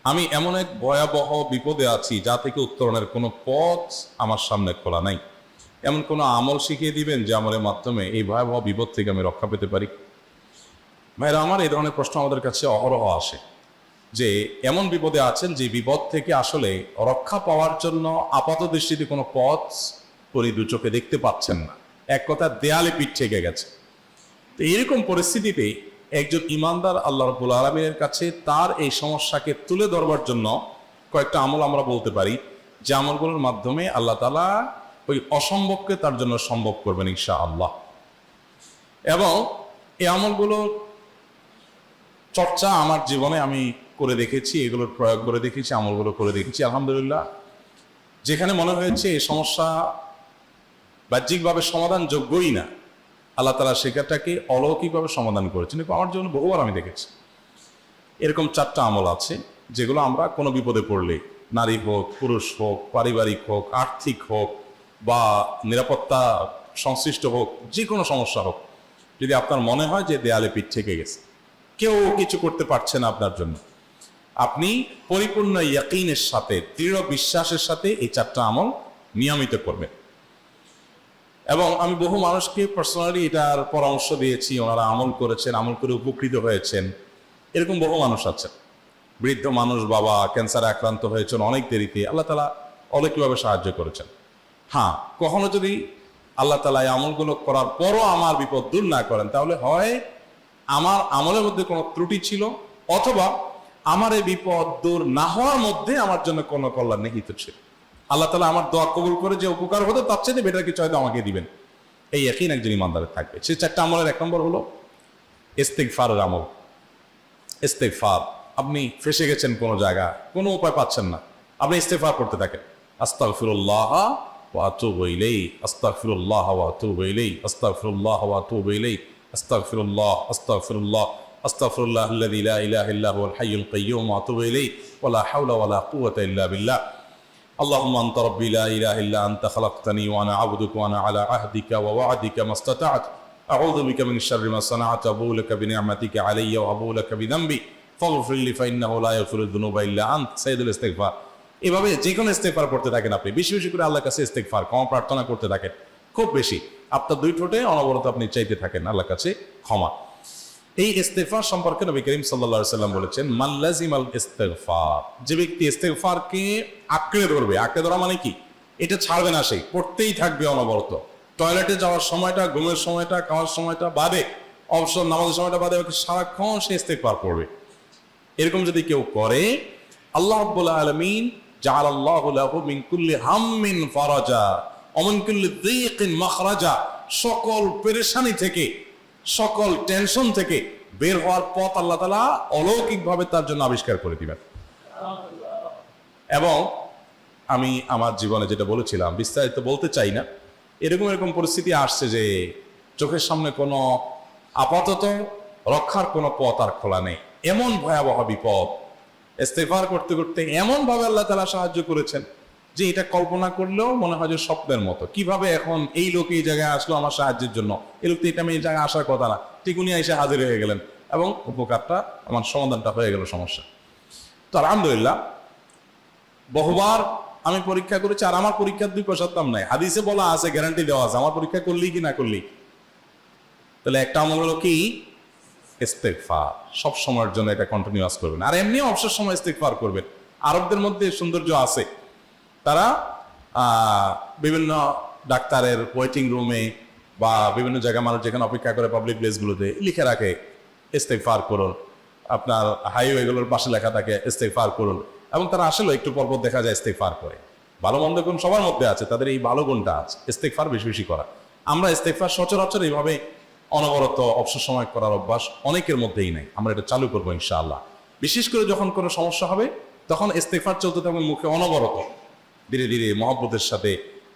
আমি এমন এক ভয়াবহ বিপদে আছি যা থেকে উত্তরণের কোনো পথ আমার সামনে খোলা নাই। এমন কোনো আমল শিখিয়ে দিবেন যে আমলের মাধ্যমে এই ভয়াবহ বিপদ থেকে আমি রক্ষা পেতে পারি? ভাইরা আমার, এই ধরনের প্রশ্ন আমাদের কাছে অহরহ আসে যে এমন বিপদে আছেন যে বিপদ থেকে আসলে রক্ষা পাওয়ার জন্য আপাত দৃষ্টিতে কোনো পথ দু চোখে দেখতে পাচ্ছেন না, এক কথা দেয়ালে পিঠ থেকে গেছে। তো এরকম পরিস্থিতিতে একজন ইমানদার আল্লাহ রাব্বুল আলামিনের কাছে তার এই সমস্যাকে তুলে ধরবার জন্য কয়েকটা আমল আমরা বলতে পারি, যে আমলগুলোর মাধ্যমে আল্লাহ তাআলা ওই অসম্ভবকে তার জন্য সম্ভব করবেন ইনশাআল্লাহ। এবং এই আমলগুলোর চর্চা আমার জীবনে আমি করে দেখেছি, এগুলোর প্রয়োগ করে দেখেছি, আমলগুলো করে দেখেছি। আলহামদুলিল্লাহ, যেখানে মনে হয়েছে এই সমস্যা বাহ্যিকভাবে সমাধানযোগ্যই না, আল্লাহ তাআলা সেটাকে অলৌকিকভাবে সমাধান করেছেন। কিন্তু আমার জন্য বহুবার আমি দেখেছি। এরকম 4টা আমল আছে যেগুলো আমরা কোনো বিপদে পড়লে, নারী হোক, পুরুষ হোক, পারিবারিক হোক, আর্থিক হোক বা নিরাপত্তা সংশ্লিষ্ট হোক, যে কোনো সমস্যা হোক, যদি আপনার মনে হয় যে দেয়ালে পিঠ থেকে গেছে, কেউ কিছু করতে পারছে না আপনার জন্য, আপনি পরিপূর্ণ ইয়াকিনের সাথে, দৃঢ় বিশ্বাসের সাথে এই 4টা আমল নিয়মিত করবেন। এবং আমি বহু মানুষকে পার্সোনালি এটার পরামর্শ দিয়েছি, ওনারা আমল করেছেন, আমল করে উপকৃত হয়েছেন। এরকম বহু মানুষ আছেন, বৃদ্ধ মানুষ, বাবা ক্যান্সারে আক্রান্ত হয়েছেন অনেক দেরিতে, আল্লাহ তাআলা অলৌকিকভাবে সাহায্য করেছেন। হ্যাঁ, কখনো যদি আল্লাহ তাআলা এই আমলগুলো করার পরও আমার বিপদ দূর না করেন, তাহলে হয় আমার আমলের মধ্যে কোনো ত্রুটি ছিল, অথবা আমার এই বিপদ দূর না হওয়ার মধ্যে আমার জন্য কোনো কল্যাণ নিহিত ছিল। আল্লাহ তাআলা আমার দোয়া কবুল করে যে উপকার হতো তার চেয়ে বেটার কিছু হয়তো আমাকে দিবেন, এই ইয়াকিন একজন ইমানদারের থাকবে। সেই 4টা আমলের 1 নম্বর হলো ইস্তিগফারের আমল। ইস্তিগফার, আপনি ফেসে গেছেন কোনো জায়গা, কোনো উপায় পাচ্ছেন না, আপনি ইস্তিগফার করতে থাকেন। আস্তাগফিরুল্লাহ ওয়া আতুবু ইলাইহি, আস্তাগফিরুল্লাহ ওয়া আতুবু ইলাইহি, আস্তাগফিরুল্লাহ ওয়া আতুবু ইলাইহি, আস্তাগফিরুল্লাহ, আস্তাগফিরুল্লাহ, আস্তাগফিরুল্লাহাল্লাযী লা ইলাহা ইল্লা হুয়াল হাইয়ুল কাইয়্যুম ওয়া আতুবু ইলাইহি ওয়া লা হাওলা ওয়া লা কুওয়াতা ইল্লা বিল্লাহ। اللهم أنت ربي لا إله إلا أنت خلقتني وأنا عبدك وأنا على عهدك ووعدك ما استطعت أعوذ بك من شر ما صنعت أبوء لك بنعمتك علي وأبوء لك بذنبي فاغفر لي فإنه لا يغفر الذنوب إلا أنت سيد الاستغفار। এভাবে যে কোনো ইস্তেগফার করতে থাকেন, আপনি বেশি বেশি করে আল্লাহর কাছে ইস্তেগফার, ক্ষমা প্রার্থনা করতে থাকেন, খুব বেশি। আপনার 2 ঠোঁটে অনবরত আপনি চাইতে থাকেন আল্লাহর কাছে ক্ষমা। এই ইস্তেগফার সম্পর্কে নবী করিম সাল্লাল্লাহু আলাইহি সাল্লাম বলেছেন, মান লাজিমাল ইস্তেগফার, যে ব্যক্তি ইস্তেগফারকে আঁকড়ে ধরবে, আঁকড়ে ধরা মানে কি, এটা ছাড়বে না, সেই পড়তেই থাকবে অনবরত। টয়লেটে যাওয়ার সময়টা, ঘুমের সময়টা, খাওয়ার সময়টা বাদে, অবসর নামাজের সময়টা বাদে সারাক্ষণ সে ইস্তেগফার করবে। এরকম যদি কেউ করে, আল্লাহ রাব্বুল আলামিন জাআলাল্লাহু লাহু মিন কুল্লি হাম্মিন ফারাজা ওয়া মিন কুল্লি যীকিন মাখরাজা, সকল পেরেশানি থেকে, সকল টেনশন থেকে বের হওয়ার পথ আল্লাহ তাআলা অলৌকিকভাবে তার জন্য আবিষ্কার করে দিবেন। এবং আমি আমার জীবনে যেটা বলেছিলাম, বিস্তারিত বলতে চাই না, এরকম পরিস্থিতি আসছে যে চোখের সামনে কোনো আপাতত রক্ষার কোনো পথ আর খোলা নেই, এমন ভয়াবহ বিপদ। ইস্তেগফার করতে করতে এমন ভাবে আল্লাহ তাআলা সাহায্য করেছেন যে এটা কল্পনা করলেও মনে হয় যে স্বপ্নের মতো। কিভাবে এখন এই লোক এই জায়গায় আসলো আমার সাহায্যের জন্য, এই লোক তো এটা আমি এই জায়গায় আসার কথা না, ঠিক উনি এসে হাজির হয়ে গেলেন এবং উপকারটা, আমার সমাধানটা হয়ে গেল সমস্যা। তো আলহামদুলিল্লাহ, বহুবার আমি পরীক্ষা করেছি, আর আমার পরীক্ষার 2 পয়সার দাম নাই। হাদিসে বলা আছে, গ্যারান্টি দেওয়া আছে, আমার পরীক্ষা করলি কি না করলি। তাহলে একটা আমল হলো কি, ইস্তেগফার। সব সময়ের জন্য এটা কন্টিনিউয়াস করবেন, আর এমনিও অবসর সময় ইস্তেগফার করবেন। আরবদের মধ্যে সৌন্দর্য আছে, তারা বিভিন্ন ডাক্তারের ওয়েটিং রুমে বা বিভিন্ন জায়গায় মানুষ যেখানে অপেক্ষা করে পাবলিক প্লেসগুলোতে লিখে রাখে ইস্তেগফার করুন, আপনার হাইওয়েগুলোর পাশে লেখা থাকে ইস্তেগফার করুন। এবং তারা আসলে একটু পরপর দেখা যায় ইস্তেগফার করে। ভালো মন্দ গুণ সবার মধ্যে আছে, তাদের এই ভালো গুণটা আছে, ইস্তেগফার বেশি বেশি করা। আমরা ইস্তেগফার সচরাচর এইভাবে অনবরত অবসর সময় করার অভ্যাস অনেকের মধ্যেই নেই। আমরা এটা চালু করবো ইনশাআল্লাহ। বিশেষ করে যখন কোনো সমস্যা হবে, তখন ইস্তেগফার চলতে থাকবে মুখে অনবরত, ধীরে ধীরে মহব্বতের সাথে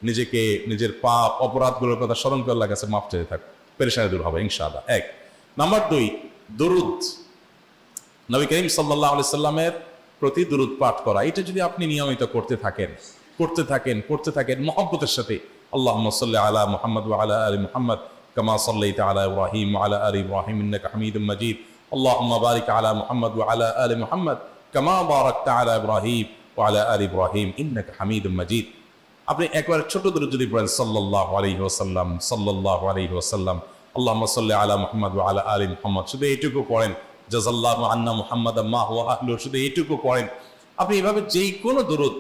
নিজেকে, নিজের পাপ অপরাধগুলোর কথা স্মরণ করে আল্লাহর কাছে মাফ চাইতে থাকবে, পেরেশানি দূর হবে ইনশাআল্লাহ। 1 নাম্বার 2, দুরুদ। নবী করিম সাল্লাল্লাহু আলাইহি সাল্লামের প্রতি দুরুদ পাঠ করা, এটা যদি আপনি নিয়মিত করতে থাকেন মহব্বতের সাথে, আল্লাহুম্মা সাল্লি আলা মুহাম্মদ ওয়া আলা আলি মুহাম্মদ কামা সাল্লাইতা আলা ইব্রাহিম ওয়া আলা আলি ইব্রাহিম ইন্নাকা হামিদুম মাজিদ, আল্লাহুম্মা বারিক আলা মুহাম্মদ ওয়া আলা আলি মুহাম্মদ কামা বারাকতা আলা ইব্রাহিম ওয়া আলা আলি ইব্রাহিম ইন্নাকা হামিদুম মাজিদ। আপনি একবার ছোট দরুদ যদি পড়েন সাল্লাল্লাহু আলাইহি ওয়াসাল্লাম, সাল্লাল্লাহু আলাইহি ওয়াসাল্লাম, আল্লাহুম্মা সাল্লি আলা মুহাম্মদ ওয়া আলা আলি মুহাম্মদ, শুধু এইটুকু পড়েন। জাযাল্লাহু আন্না মুহাম্মাদাম মা হুয়া আহলু, শুধু এইটুকু পড়েন। আপনি এভাবে যেই কোনো দরুদ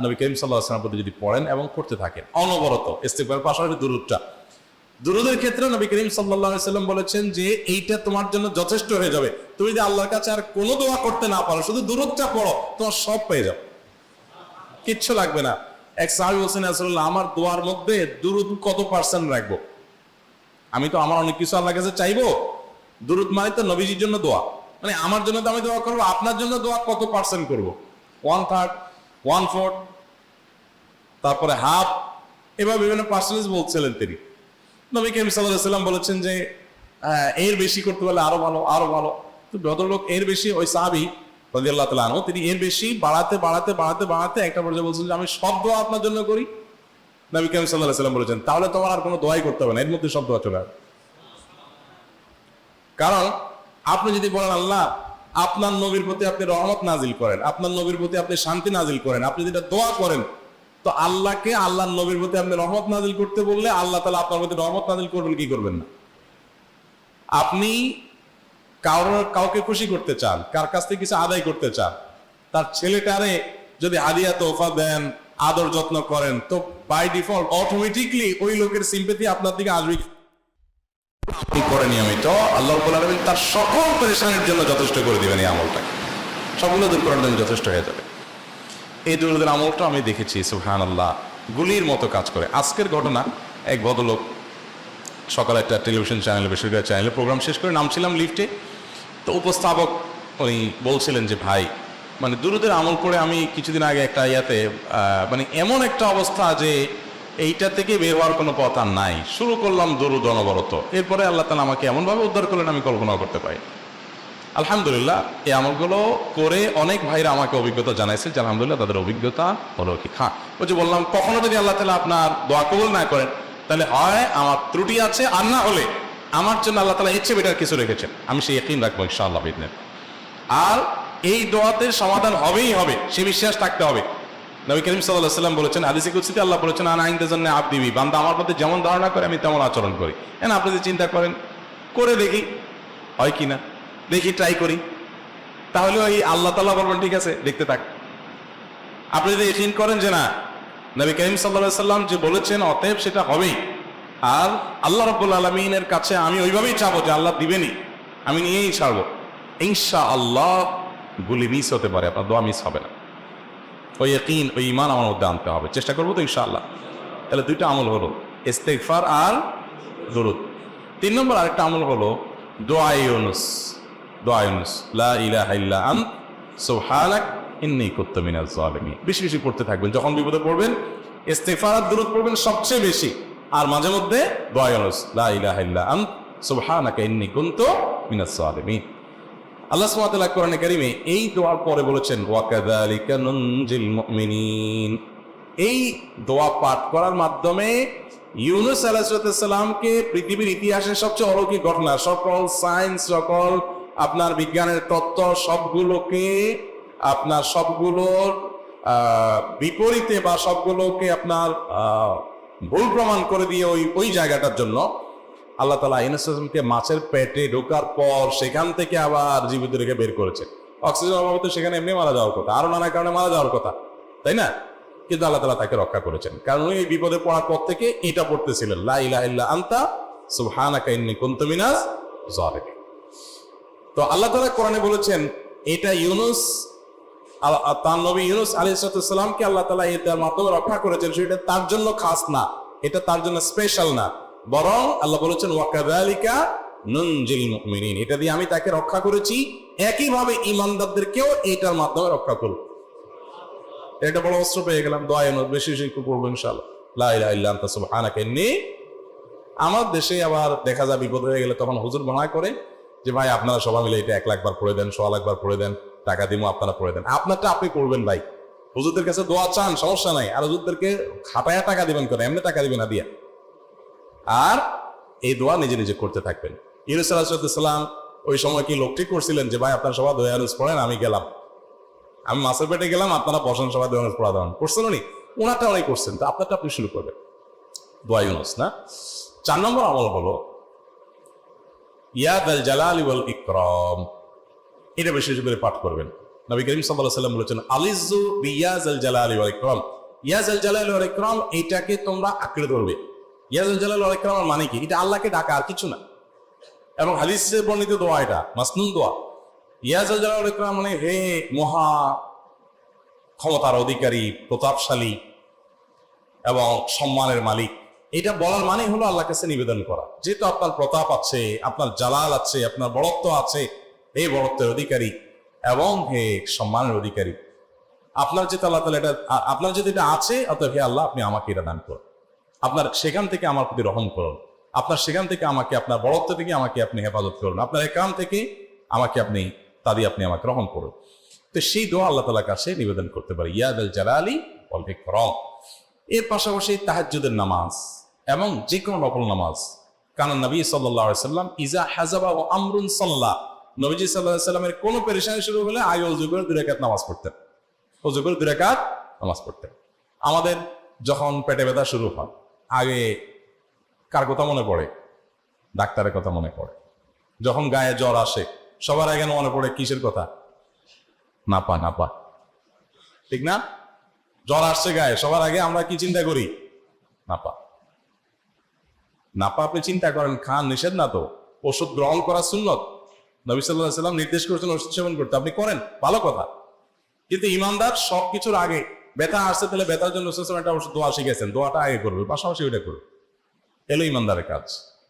নবী করিম সাল্লাল্লাহু আলাইহি ওয়াসাল্লামের প্রতি যদি পড়েন এবং করতে থাকেন অনবরত, ইস্তিগফারের পাশাপাশি দুরুদের ক্ষেত্রে নবী করিম সাল্লাল্লাহু আলাইহি ওয়াসাল্লাম বলেছেন যে এইটা তোমার জন্য যথেষ্ট হয়ে যাবে। তুমি যদি আল্লাহর কাছে আর কোনো দোয়া করতে না পারো, শুধু দুরুদটা পড়ো, তোমার সব পেয়ে যাও, কিচ্ছু লাগবে না। এক সাহাবী বলছেন, রাসূলুল্লাহ আমার দোয়ার মধ্যে দুরুদ কত পার্সেন্ট রাখবো? আমি তো আমার অনেক কিছু আল্লাহর কাছে চাইবো, দুরুদ মানে তো নবীজির জন্য দোয়া, মানে আমার জন্য তো আমি দোয়া করবো, আপনার জন্য দোয়া কত পার্সেন্ট করবো? 1/3, 1/4, তারপরে হাফ, এভাবে বিভিন্ন পার্সেন্টেজ বলছিলেন তিনি। নবী করিম সাল্লাল্লাহু আলাইহি ওয়াসাল্লাম বলেছেন যে এর বেশি করতে পারলে আরো ভালো, আরো ভালো। তো ভদ্রলোক এর বেশি, ওই সাহাবী রাদিয়াল্লাহু তাআলা আনহু, তিনি এর বেশি বাড়াতে বাড়াতে বাড়াতে বাড়াতে একটা পর্যায়ে বলছেন যে আমি সব দোয়া আপনার জন্য করি। নবী করিম সাল্লাল্লাহু আলাইহি ওয়াসাল্লাম বলেছেন তাহলে তোমার আর কোনো দোয়াই করতে হবে না, এর মধ্যে সব দোয়া চলে আসবে। কারণ আপনি যদি বলেন আল্লাহ আপনার নবীর প্রতি আপনি রহমত নাজিল করেন, আপনার নবীর প্রতি আপনি শান্তি নাজিল করেন, আপনি যেটা দোয়া করেন, তো আল্লাহকে আল্লাহর নবীর প্রতি আপনি রহমত নাজিল করতে বললে আল্লাহ তাআলা আপনার প্রতি রহমত নাজিল করবেন কি করবেন না? আপনি কাউকে খুশি করতে চান, কার কাছ থেকে কিছু আদায় করতে চান, তার ছেলেটারে যদি হাদিয়া তোফা দেন, আদর যত্ন করেন, তো বাই ডিফল্ট অটোমেটিকলি ওই লোকের সিম্পেথি আপনার দিকে আসবে। আপনি করে নিয়মিত আল্লাহ রাব্বুল আলামিন তার সকল পেরেশানির জন্য যথেষ্ট করে দিবেন। এই আমলটাকে সবগুলো দূর করার জন্য যথেষ্ট হয়ে যাবে। এই দুরুদের আমলটা আমি দেখেছি সুবহানাল্লাহ গুলির মতো কাজ করে। আজকের ঘটনা, এক ভদ্রলোক সকালে একটা টেলিভিশন চ্যানেলে, বেসরকারি চ্যানেলে প্রোগ্রাম শেষ করে নামছিলাম লিফটে, তো উপস্থাপক উনি বলছিলেন যে ভাই মানে দুরুদের আমল করে আমি কিছুদিন আগে একটা ইয়াতে মানে এমন একটা অবস্থা যে এইটা থেকে বের হওয়ার কোনো পথ আর নাই, শুরু করলাম দুরুদ অনবরত, এরপরে আল্লাহ তাআলা আমাকে এমনভাবে উদ্ধার করলেন আমি কল্পনাও করতে পারি। আলহামদুলিল্লাহ এই আমলগুলো করে অনেক ভাইরা আমাকে অভিজ্ঞতা জানাইছে যে আলহামদুলিল্লাহ তাদের অভিজ্ঞতা হলো কি। হ্যাঁ ওই যে বললাম, কখনো যদি আল্লাহ তাআলা আপনার দোয়া কবুল না করেন তাহলে হয় আমার ত্রুটি আছে, আর না হলে আমার জন্য আল্লাহ তাআলা ইচ্ছে বেটার কিছু রেখেছেন, আমি সেই ইয়াকিন রাখবো ইনশাআল্লাহ বিদিনিল্লাহ। আর এই দোয়াতে সমাধান হবেই হবে, সে বিশ্বাস থাকতে হবে। নবী করিম সাল্লাল্লাহু আলাইহি ওয়াসাল্লাম বলেছেন, হাদিসে কুদসিতে আল্লাহ বলেছেন আনা ইনদা যান্নি আবদি বি, বান্দা আমার প্রতি যেমন ধারণা করে আমি তেমন আচরণ করি। এখন আপনি যদি চিন্তা করেন করে দেখি হয় কিনা, দেখি ট্রাই করি, তাহলে ওই আল্লাহ তাআলা বলবেন ঠিক আছে দেখতে থাক। আপনি যদি ইয়াকিন করেন যে না নবী করিম সাল্লাল্লাহু আলাইহি ওয়াসাল্লাম যে বলেছেন অতএব সেটা হবেই, আর আল্লাহ রাব্বুল আলামিনের কাছে আমি ওইভাবেই চাবো যে আল্লাহ দিবেনই, আমি নিয়েই ছাড়বো, ইনশাআল্লাহ গুলি মিস হতে পারে, আপনার দোয়া মিস হবে না। ওই ইয়াকিন, ওই ঈমান আমার মধ্যে আনতে হবে, চেষ্টা করবো তো ইনশাআল্লাহ। তাহলে দুইটা আমল হলো ইস্তিগফার আর দুরুদ। 3 নম্বর আরেকটা আমল হলো দোয়া ইউনুস। দোয়া ইউনুস, লা ইলাহা ইল্লা আন্ত সুবহানাক ইন্নী কুনতু মিনাজ জালিমিন। বেশি বেশি পড়তে থাকবেন, যখন বিপদে পড়বেন ইস্তিগফার আর দুরুদ পড়বেন সবচেয়ে বেশি, আর মাঝে মধ্যে দোয়া ইউনুস, লা ইলাহা ইল্লা আন্ত সুবহানাকা ইন্নী কুনতু মিনাজ জালিমিন। আল্লাহ সুবহানাহু ওয়া তাআলা কোরআনে কারীমে এই দোয়ার পরে বলেছেন ওয়া কাযালিকা নুনজিল মুমিনিন। এই দোয়া পাঠ করার মাধ্যমে ইউনুস আলাইহিস সালামকে পৃথিবীর ইতিহাসের সবচেয়ে অলৌকিক ঘটনা, সকল সায়েন্স, সকল আপনার বিজ্ঞানের তত্ত্ব সবগুলোকে আপনার সবগুলোর বিপরীতে বা সবগুলোকে আপনার ভুল প্রমাণ করে দিয়ে ওই জায়গাটার জন্য আল্লাহ তাআলা ইউনুস আলাইহিসকে মাছের পেটে ঢোকার পর সেখান থেকে আবার জীবিত রেখে বের করেছে। অক্সিজেন অভাবে তো সেখানে এমনি মারা যাওয়ার কথা, আরো নানা কারণে মারা যাওয়ার কথা, তাই না? কিন্তু আল্লাহ তাআলা তাকে রক্ষা করেছেন, কারণ ওই বিপদে পড়ার পর থেকে এটা পড়তেছিলেন লা ইলাহা ইল্লা আনতা সুবহানাকা ইন্নী কুনতু মিনাজ জালিমিন। তো আল্লাহ তাআলা কোরআনে বলেছেন এটা ইউনুস, তার নবী ইউনুস আলাইহিস সালামকে আল্লাহ তাআলা এটার মাধ্যমে রক্ষা করেছেন, সেটা তার জন্য খাস না, এটা তার জন্য স্পেশাল না, বরং আল্লাহ বলেছেন ওয়া কাযালিকা নুনজিল মুমিনিন, এটা দিয়ে আমি তাকে রক্ষা করেছি, একইভাবে ঈমানদারদেরকেও এটার মাধ্যমে রক্ষা করব। এটা বড় অস্ত্র পেয়ে গেলাম। দোয়া ইউনুস বেশি বেশি করবো ইনশাআল্লাহ, লা ইলাহা ইল্লা আনতা সুবহানাকা ইন্নী। আমার দেশে আবার দেখা যায় বিপদ হয়ে গেলে তখন হুজুর বানা করে যে ভাই আপনারা সবাই মিলে এটা 1 লাখ বার পড়ে দেন, 100 লাখ বার পড়ে দেন, টাকা দিমু আপনারা পড়ে দেন। আপনারটা আপনি করবেন ভাই, হুজুরদের কাছে দোয়া চান সমস্যা নাই, আর হুজুরদেরকে খাটায়া টাকা দিবেন করে, এমনি টাকা দিবেন না দিয়া। আর এই দোয়া নিজে নিজে করতে থাকবেন। ইউনুস আলাইহিস সালাম ওই সময় কি লোক ঠিক করছিলেন যে ভাই আপনারা সবাই দোয়া ইউনুস পড়েন, আমি গেলাম, আমি মাছের পেটে গেলাম, আপনারা বসন সবাই দেওয়ানের পড়া দেওয়ান করছেন উনি, ওনারটা অনেক করছেন, তো আপনারটা আপনি শুরু করবেন। দোয়া ইউনুস না। 4 নম্বর আমল হলো ইয়া দাল জালালি ওয়াল ইকরাম, এটা বেশি বেশি করে পাঠ করবেন। নবী করিম সাল্লাল্লাহু আলাইহি ওয়াসাল্লাম বলেছেন আলিজু বিয়া জাল জালালি ওয়াল ইকরাম, ইয়া জাল জালালি ওয়াল ইকরাম, এইটাকে তোমরা আঁকড়ে ধরবে। ইয়া জাল জালালি ওয়াল ইকরাম মানে কি? এটা আল্লাহকে ডাকা, আর কিছু না। এবং হাদিসে বর্ণিত দোয়া, এটা মাসনুন দোয়া। ইয়া জাল জালালি ওয়াল ইকরাম মানে হে মহা ক্ষমতার অধিকারী, প্রতাপশালী এবং সম্মানের মালিক। এটা বলার মানে হলো আল্লাহর কাছে নিবেদন করা, যেহেতু আপনার প্রতাপ আছে, আপনার জালাল আছে, আপনার বড়ত্ব আছে, এই বড়ত্বের অধিকারী এবং হে সম্মানের অধিকারী, আপনার যেটা আল্লাহ তাআলা, এটা আপনার যদি এটা আছে, অতএব হে আল্লাহ আপনি আমাকে এটা দান করুন, আপনার সেখান থেকে আমার প্রতি রহম করুন, আপনার সেখান থেকে আমাকে, আপনার বড়ত্ব থেকে আমাকে আপনি হেফাজত করুন, আপনার একরাম থেকে আমাকে আপনি, তা দিয়ে আপনি আমাকে রহম করুন। তো সেই দোয়া আল্লাহ তাআলার কাছে নিবেদন করতে পারি, ইয়া দাল জালালি ওয়াল ইকরাম। এর পাশাপাশি তাহাজ্জুদের নামাজ এবং যে কোনো নফল নামাজ। কারণ নবী সাল্লাল্লাহু আলাইহি ওয়াসাল্লাম ইজা হাজাবা ওয়া আমরুন সাল্লাহ, নবীজি সাল্লাল্লাহু আলাইহি ওয়াসাল্লামের কোনো পেরেশানি শুরু হলে আগে ওযু করে 2 রাকাত নামাজ পড়তেন, ওযু করে 2 রাকাত নামাজ পড়তেন। আমাদের যখন পেটে ব্যথা শুরু হয়, আগে কার কথা মনে পড়ে? ডাক্তারের কথা মনে পড়ে। যখন গায়ে জ্বর আসে, সবার আগে মনে পড়ে কিসের কথা? নাপা, নাপা, ঠিক না? জ্বর আসছে গায়ে, সবার আগে আমরা কি চিন্তা করি? নাপা। নাপা আপনি চিন্তা করেন, খান, নিষেধ না তো, ওষুধ গ্রহণ করা সুন্নত। নবী সাল্লাল্লাহু আলাইহি ওয়াসাল্লাম নির্দেশ করেছেন ওষুধ সেবন করতে, আপনি করেন, ভালো কথা। কিন্তু ইমানদার সবকিছুর আগে, ব্যথা আসছে তাহলে ব্যথার জন্য একটা ওষুধ দোয়া শিখেছেন, দোয়াটা আগে করবে, পাশাপাশি ওইটা করবে। এলো ইমানদারের কাজ।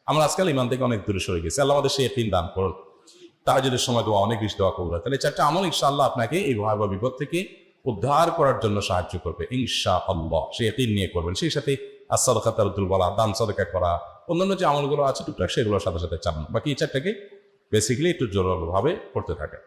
আমরা আজকাল ইমান থেকে অনেক দূরে সরে গেছি। আল্লাহ আমাদের সেই ইয়াকিন দান করুন। তাহাজ্জুদের সময় দোয়া, অনেক বেশি দোয়া কবুল হয়। তাহলে 4টা আমল ইনশাআল্লাহ আপনাকে এই ভয়াবহ বিপদ থেকে উদ্ধার করার জন্য সাহায্য করবে ইনশাআল্লাহ। সেই ইয়াকিন নিয়ে করবেন। সেই সাথে as-সাদাকা তারুদ্দুল বালা, দান সাদাকা করা, অন্যান্য যে আমলগুলো আছে টুকটাক, সেগুলোর সাথে সাথে চালান। বাকি এই 4টাকে বেসিক্যালি একটু জোরালোভাবে করতে থাকে।